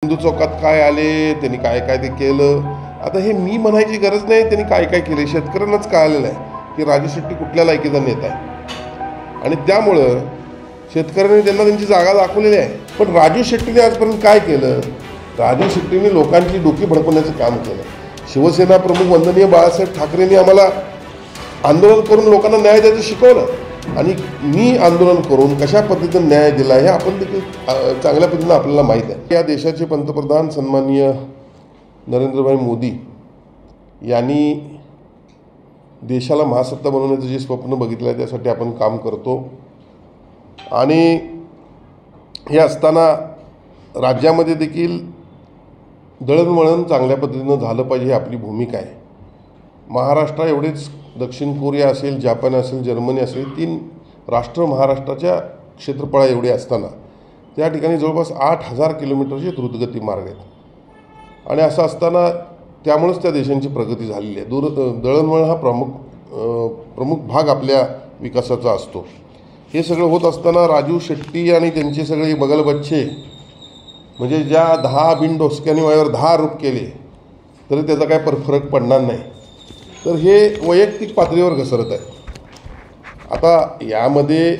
हिंदू चौकात काय आले, त्यांनी काय काय ते केलं. आता हे मी म्हणायची गरज नाही, त्यांनी काय काय केले शेतकऱ्यांनाच कळालेलं आहे की राजू शेट्टी कुठल्या लायकीचा नेता आहे. आणि त्यामुळं शेतकऱ्यांनी त्यांना त्यांची जागा दाखवलेली आहे. पण राजू शेट्टीने आजपर्यंत काय केलं? राजू शेट्टीने लोकांची डोकी भडकवण्याचं काम केलं. शिवसेना प्रमुख वंदनीय बाळासाहेब ठाकरेंनी आम्हाला आंदोलन करून लोकांना न्याय द्यायचं शिकवलं आणि मी आंदोलन करून कशा पद्धतीने न्याय दिला हे आपण देखील चांगल्या पद्धतीने आपल्याला माहीत आहे. या देशाचे पंतप्रधान सन्माननीय नरेंद्रभाई मोदी यांनी देशाला महासत्ता बनवण्याचं जे स्वप्न बघितलं आहे त्यासाठी आपण काम करतो. आणि हे असताना राज्यामध्ये देखील दळणवळण चांगल्या पद्धतीनं झालं पाहिजे ही आपली भूमिका आहे. महाराष्ट्र एवढेच दक्षिण कोरिया असेल, जापान असेल, जर्मनी असेल, 3 राष्ट्र महाराष्ट्राच्या क्षेत्रफळा एवढे असताना त्या ठिकाणी जवळपास 8,000 किलोमीटरचे द्रुतगती मार्ग आहेत. आणि असं असताना त्यामुळेच त्या देशांची प्रगती झालेली आहे. दळणवळण हा प्रमुख भाग आपल्या विकासाचा असतो. हे सगळं होत असताना राजू शेट्टी आणि त्यांचे सगळे बगलबच्चे म्हणजे ज्या 10 बिनडोसक्यांनी माझ्यावर 10 आरोप केले तरी त्याचा काय फरक पडणार नाही. तर हे वैयक्तिक पातळीवर घसरत आहे. आता यामध्ये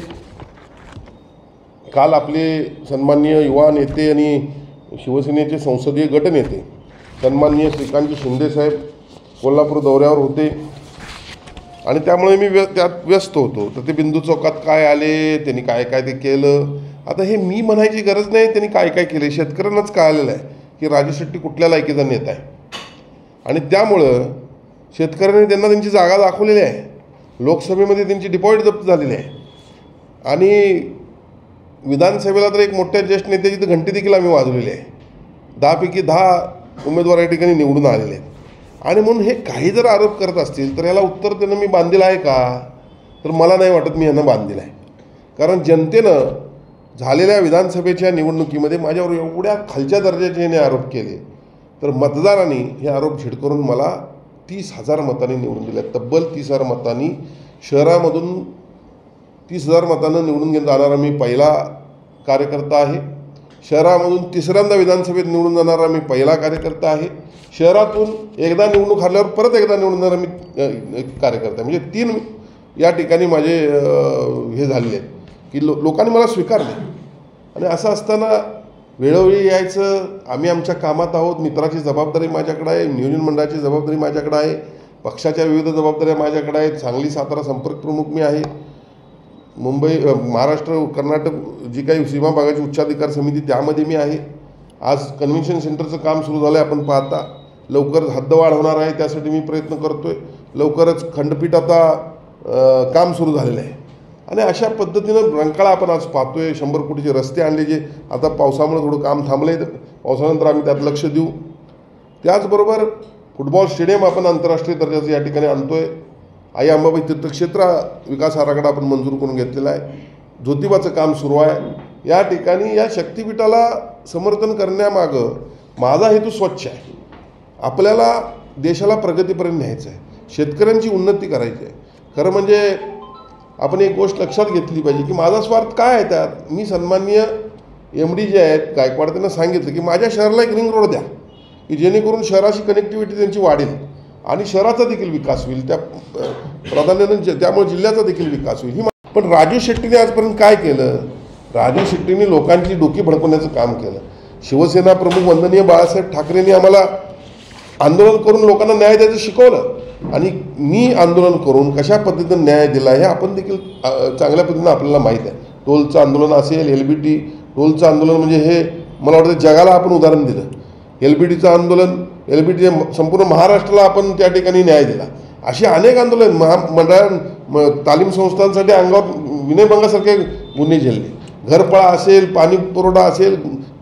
काल आपले सन्माननीय युवा नेते आणि शिवसेनेचे संसदीय गटनेते सन्माननीय श्रीकांत शिंदेसाहेब कोल्हापूर दौऱ्यावर होते आणि त्यामुळे मी त्यात व्यस्त होतो. तर ते बिंदू चौकात काय आले, त्यांनी काय काय ते केलं. आता हे मी म्हणायची गरज नाही, त्यांनी काय काय केले शेतकऱ्यांनाच कळालेलं आहे की राजू शेट्टी कुठल्या लायकीचा नेता आहे. आणि त्यामुळं शेतकऱ्यांनी त्यांना त्यांची जागा दाखवलेली आहे. लोकसभेमध्ये त्यांची डिपॉझिट जप्त झालेली आहे. आणि विधानसभेला तर एक मोठ्या ज्येष्ठ नेत्याची तर घंटी देखील आम्ही वाजवलेली आहे. 10 पैकी 10 उमेदवार या ठिकाणी निवडून आलेले आहेत. आणि म्हणून हे काही जर आरोप करत असतील तर याला उत्तर देणं मी बांधील आहे का? तर मला नाही वाटत मी यांना बांधील आहे. कारण जनतेनं झालेल्या विधानसभेच्या निवडणुकीमध्ये माझ्यावर एवढ्या खालच्या दर्जाचे याने आरोप केले तर मतदारांनी हे आरोप झिडकरून मला 30,000 मतांनी निवडून दिले. तब्बल 30,000 मतांनी शहरामधून 30,000 मतांना निवडून जाणारा मी पहिला कार्यकर्ता आहे. शहरामधून 3ऱ्यांदा विधानसभेत निवडून जाणारा मी पहिला कार्यकर्ता आहे. शहरातून एकदा निवडणूक हरल्यावर परत एकदा निवडून जाणारा मी कार्यकर्ता म्हणजे 3 या ठिकाणी माझे हे झालेले आहेत की लोकांनी मला स्वीकारले. आणि असं असताना वेळोवेळी यायचं, आम्ही आमच्या कामात आहोत, मित्राची जबाबदारी माझ्याकडे आहे, नियोजन मंडळाची जबाबदारी माझ्याकडे आहे, पक्षाच्या विविध जबाबदाऱ्या माझ्याकडे आहेत, सांगली सातारा संपर्क प्रमुख मी आहे, मुंबई महाराष्ट्र कर्नाटक जी काही सीमा भागाची उच्चाधिकार समिती त्यामध्ये मी आहे. आज कन्व्हेन्शन सेंटरचं काम सुरू झालं आहे. आपण पाहता लवकरच हद्दवाढ होणार आहे, त्यासाठी मी प्रयत्न करतो आहे. लवकरच खंडपीठ आता काम सुरू झालेलं आहे. आणि अशा पद्धतीनं रंकाळा आपण आज पाहतो आहे. 100 कोटीचे रस्ते आणले जे आता पावसामुळे थोडं काम थांबलं आहे. पावसानंतर आम्ही त्यात लक्ष देऊ. त्याचबरोबर फुटबॉल स्टेडियम आपण आंतरराष्ट्रीय दर्जाचं या ठिकाणी आणतो आहे. आई अंबाबाई तीर्थक्षेत्र विकास आराखडा आपण मंजूर करून घेतलेला आहे. ज्योतिबाचं काम सुरू आहे. या ठिकाणी या शक्तिपीठाला समर्थन करण्यामागं माझा हेतू स्वच्छ आहे. आपल्याला देशाला प्रगतीपर्यंत न्यायचं आहे, शेतकऱ्यांची उन्नती करायची आहे. खरं म्हणजे आपण एक गोष्ट लक्षात घेतली पाहिजे की माझा स्वार्थ काय आहे त्यात. मी सन्माननीय MD जे आहेत गायकवाड त्यांना सांगितलं की माझ्या शहराला एक रिंग रोड द्या की जेणेकरून शहराची कनेक्टिव्हिटी त्यांची वाढेल आणि शहराचा देखील विकास होईल, त्या प्राधान्याने त्यामुळे जिल्ह्याचा देखील विकास होईल. पण राजू शेट्टीने आजपर्यंत काय केलं? राजू शेट्टीने लोकांची डोकी भडकवण्याचं काम केलं. शिवसेना प्रमुख वंदनीय बाळासाहेब ठाकरेंनी आम्हाला आंदोलन करून लोकांना न्याय द्यायचं शिकवलं आणि मी आंदोलन करून कशा पद्धतीने न्याय दिला हे आपण देखील चांगल्या पद्धतीने आपल्याला माहीत आहे. टोलचं आंदोलन असेल, LBT टोलचं आंदोलन म्हणजे हे मला वाटतं जगाला आपण उदाहरण दिलं. LBTचं आंदोलन, LBT संपूर्ण महाराष्ट्राला आपण त्या ठिकाणी न्याय दिला. अशी अनेक आंदोलन महामंडळ तालीम संस्थांसाठी अंगावर विनयभंगासारखे गुन्हे झेलले. घरपळा असेल, पाणी पुरवठा असेल,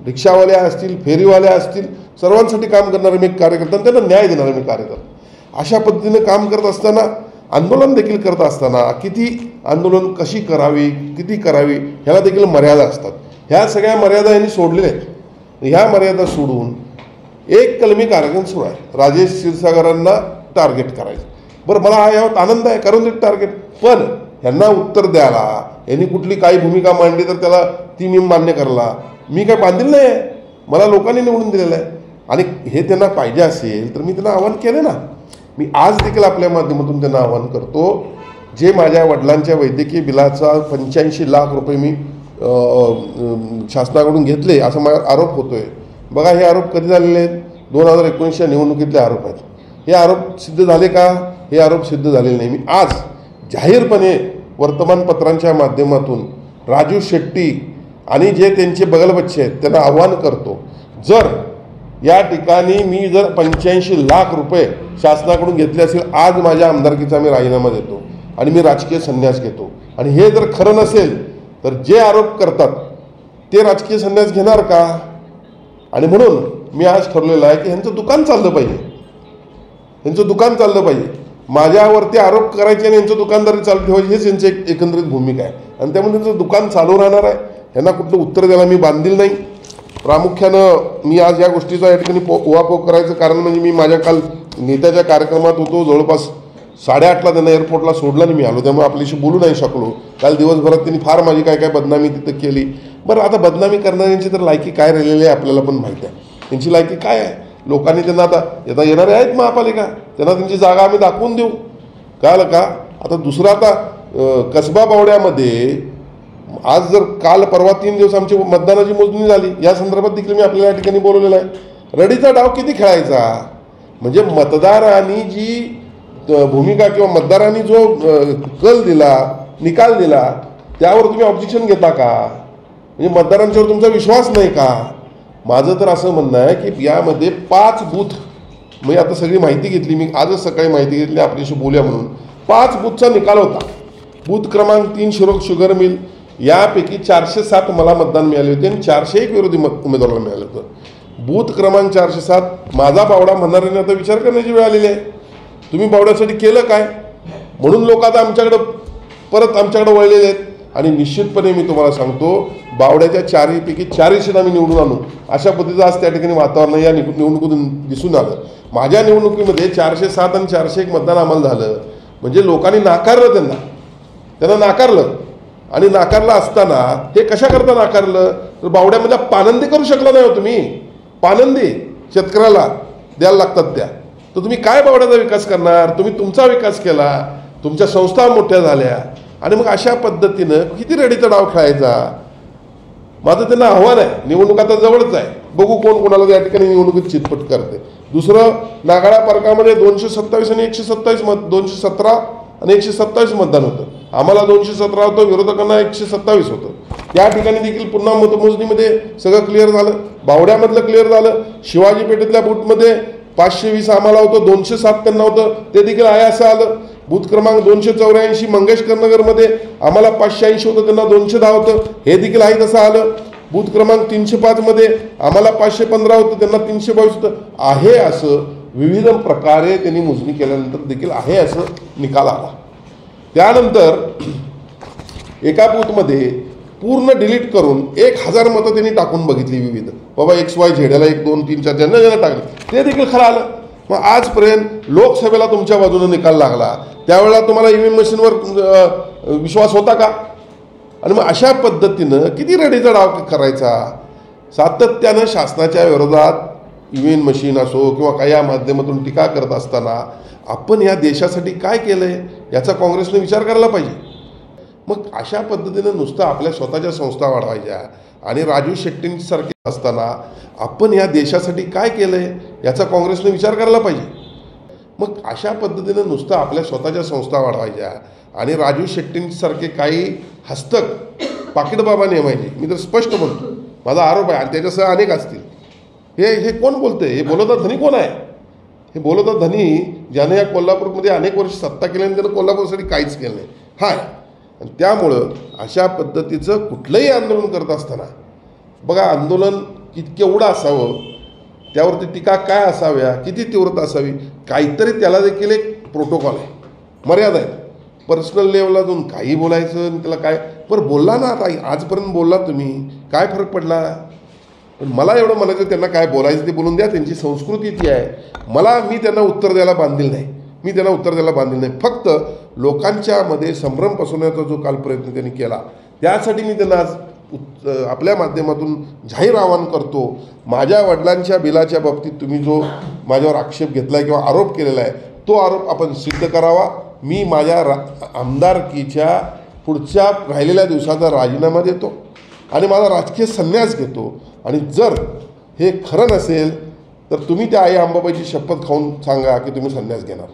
रिक्षावाल्या असतील, फेरीवाल्या असतील, सर्वांसाठी काम करणारे मी कार्यकर्ता, त्यांना न्याय देणारे मी कार्यकर्ता. अशा पद्धतीने काम करत असताना, आंदोलन देखील करत असताना किती आंदोलन कशी करावी, किती करावी ह्याला देखील मर्यादा असतात. ह्या सगळ्या मर्यादा यांनी सोडलेल्या आहेत. ह्या मर्यादा सोडून एक कलमी कार्यक्रम सुरू आहे. राजेश क्षीरसागरांना टार्गेट करायचं. बरं, मला यावर आनंद आहे, करून देत टार्गेट. पण ह्यांना उत्तर द्यायला यांनी कुठली काही भूमिका मांडली तर त्याला ती मी मान्य करायला मी काय बांधील नाही आहे. मला लोकांनी निवडून दिलेलं आहे आणि हे त्यांना पाहिजे असेल तर मी त्यांना आवाहन केलं ना. मी आज देखील आपल्या माध्यमातून त्यांना आवाहन करतो, जे माझ्या वडिलांच्या वैद्यकीय बिलाचा 85 लाख रुपये मी शासनाकडून घेतले असा माझा आरोप होतोय. बघा, हे आरोप कधी झालेले आहेत? 2019च्या निवडणुकीतले आरोप आहेत. हे आरोप सिद्ध झाले का? हे आरोप सिद्ध झालेले नाही. मी आज जाहीरपणे वर्तमानपत्रांच्या माध्यमातून राजू शेट्टी आणि जे त्यांचे बगलबच्चे आहेत त्यांना आव्हान करतो, जर या ठिकाणी मी जर 85 लाख रुपये शासनाकडून घेतले असेल, आज माझ्या आमदारकीचा मी राजीनामा देतो आणि मी राजकीय संन्यास घेतो. आणि हे जर खरं नसेल तर जे आरोप करतात ते राजकीय संन्यास घेणार का? आणि म्हणून मी आज ठरलेलं आहे की ह्यांचं दुकान चाललं पाहिजे, ह्यांचं दुकान चाललं पाहिजे. माझ्यावरती आरोप करायचे आणि यांचं दुकानदारी चालू ठेवायची, हेच यांची एकंदरीत भूमिका आहे. आणि त्यामुळे त्यांचं दुकान चालू राहणार आहे. ह्यांना कुठलं उत्तर द्यायला मी बांधील नाही. प्रामुख्यानं मी आज या गोष्टीचा या ठिकाणी उहापोह करायचं कारण म्हणजे मी माझ्या काल नेत्याच्या कार्यक्रमात होतो, जवळपास 8:30ला त्यांना एअरपोर्टला सोडलं आणि मी आलो, त्यामुळे आपल्याशी बोलू नाही शकलो. काल दिवसभरात त्यांनी फार माझी काय काय बदनामी तिथं केली. बरं, आता बदनामी करणाऱ्यांची तर लायकी काय राहिलेली आहे आपल्याला पण माहिती आहे. त्यांची लायकी काय आहे? लोकांनी त्यांना आता येणारे आहेत महापालिका, त्यांना त्यांची जागा आम्ही दाखवून देऊ. कळलं का? आता दुसरं, आता कसबा बावड्यामध्ये आज जर काल परवा 3 दिवस आमची मतदानाची मोजणी झाली, या संदर्भात देखील मी आपल्याला या ठिकाणी बोलवलेलं आहे. रडीचा डाव किती खेळायचा? म्हणजे मतदारांनी जी भूमिका किंवा मतदारांनी जो कल दिला, निकाल दिला, त्यावर तुम्ही ऑब्जेक्शन घेता का? म्हणजे मतदारांच्यावर तुमचा विश्वास नाही का? माझं तर असं म्हणणं आहे की यामध्ये 5 बूथ, मी आता सगळी माहिती घेतली, मी आजच सकाळी माहिती घेतली आपल्याशी बोलूया म्हणून. 5 बूथचा निकाल होता. बूथ क्रमांक 3 शिरोळ शुगर मिल, यापैकी 407 मला मतदान मिळाले होते आणि 401 विरोधी उमेदवाराला मिळालं होतं. बूथ क्रमांक 407 माझा बावडा म्हणणाऱ्यांनी आता विचार करण्याची वेळ आलेली आहे. तुम्ही बावड्यासाठी केलं काय? म्हणून लोक आता परत आमच्याकडे वळलेले आहेत. आणि निश्चितपणे मी तुम्हाला सांगतो, बावड्याच्या 4पैकी 4 सीट आम्ही निवडून आणू अशा पद्धतीचं आज त्या ठिकाणी वातावरण या निवडणुकीतून दिसून आलं. माझ्या निवडणुकीमध्ये 407 आणि 401 मतदान आम्हाला झालं. म्हणजे लोकांनी नाकारलं, त्यांना नाकारलं. आणि नाकारलं असताना ते कशाकरता नाकारलं? तर बावड्यामध्ये पानंदी करू शकला नाही हो तुम्ही. पानंदी शेतकऱ्याला द्यायला लागतात त्या, तर तुम्ही काय बावड्याचा विकास करणार? तुम्ही तुमचा विकास केला, तुमच्या संस्था मोठ्या झाल्या आणि मग अशा पद्धतीनं किती रडीचा डाव खेळायचा? माझं त्यांना आव्हान आहे. निवडणूक आता जवळच आहे, बघू कोण कोणाला या ठिकाणी निवडणुकीत चितपट करते. दुसरं, नागाळा पार्कामध्ये 227 आणि 127 217 आणि 127 मतदान होतं. आम्हाला 217 होतं, विरोधकांना 127 होतं. त्या ठिकाणी देखील पुन्हा मतमोजणीमध्ये सगळं क्लिअर झालं. बावड्यामधलं क्लिअर झालं. शिवाजी पेठेतल्या बूथमध्ये 520 आम्हाला होतं, 207 त्यांना होतं, ते देखील आहे असं आलं. बूथ क्रमांक 284 मंगेशकर नगरमध्ये आम्हाला 580 होतं, त्यांना 210 होतं, हे देखील आहे तसं आलं. बूथ क्रमांक 305 मध्ये आम्हाला 515 होतं, त्यांना 322 होतं. आहे असं विविध प्रकारे त्यांनी मोजणी केल्यानंतर देखील आहे असं निकाल आला. त्यानंतर एका बूथमध्ये पूर्ण डिलीट करून 1000 मतं त्यांनी टाकून बघितली विविध, बाबा XYZ याला 1 2 3 4 ज्यांना ज्यांना टाकलं ते देखील खरं आलं. मग आजपर्यंत लोकसभेला तुमच्या बाजूने निकाल लागला, त्यावेळेला तुम्हाला EVM मशीनवर विश्वास होता का? आणि मग अशा पद्धतीनं किती रडीचा डाव करायचा? सातत्यानं शासनाच्या विरोधात EVM मशीन असो किंवा काही या माध्यमातून टीका करत असताना आपण या देशासाठी काय केलंय याचा काँग्रेसने विचार करायला पाहिजे. मग अशा पद्धतीनं नुसतं आपल्या स्वतःच्या संस्था वाढवायच्या आणि राजू शेट्टींसारखे असताना आपण या देशासाठी काय केलंय याचा काँग्रेसने विचार करायला पाहिजे. मग अशा पद्धतीनं नुसतं आपल्या स्वतःच्या संस्था वाढवायच्या आणि राजू शेट्टींसारखे काही हस्तक पाकिटबाबा नेमायचे, मी तर स्पष्ट म्हणतो, माझा आरोप आहे आणि त्याच्यासह अनेक असतील. हे कोण बोलतंय? हे बोलवता धनी कोण आहे? हे बोलवता धनी ज्याने या कोल्हापूरमध्ये अनेक वर्ष सत्ता केल्याने त्यानं कोल्हापूरसाठी काहीच केलं नाही. हाय, आणि त्यामुळं अशा पद्धतीचं कुठलंही आंदोलन करत असताना बघा, आंदोलन केवढं असावं, त्यावरती टीका काय असाव्या, किती तीव्रता असावी, काहीतरी त्याला देखील एक प्रोटोकॉल आहे, मर्यादा आहे. पर्सनल लेवलला जाऊन काही बोलायचं आणि त्याला काय, बरं बोलला ना, आता आजपर्यंत बोलला तुम्ही, काय फरक पडला? पण मला एवढं म्हणायचं, त्यांना काय बोलायचं ते बोलून द्या, त्यांची संस्कृती ती आहे. मी त्यांना उत्तर द्यायला बांधील नाही. फक्त लोकांच्या मध्ये संभ्रम पसरवण्याचा जो काल प्रयत्न त्यांनी केला, त्यासाठी मी त्यांना आज आपल्या माध्यमातून जाहीर आवाहन करतो, माझ्या वडिलांच्या बिलाच्या बाबतीत तुम्ही जो माझ्यावर आक्षेप घेतला आहे किंवा आरोप केलेला आहे तो आरोप आपण सिद्ध करावा. मी माझ्या आमदारकीच्या पुढच्या राहिलेल्या दिवसाचा राजीनामा देतो आणि माझा राजकीय संन्यास घेतो. आणि जर हे खरं नसेल तर तुम्ही त्या आई अंबाबाईची शपथ खाऊन सांगा की तुम्ही संन्यास घेणार.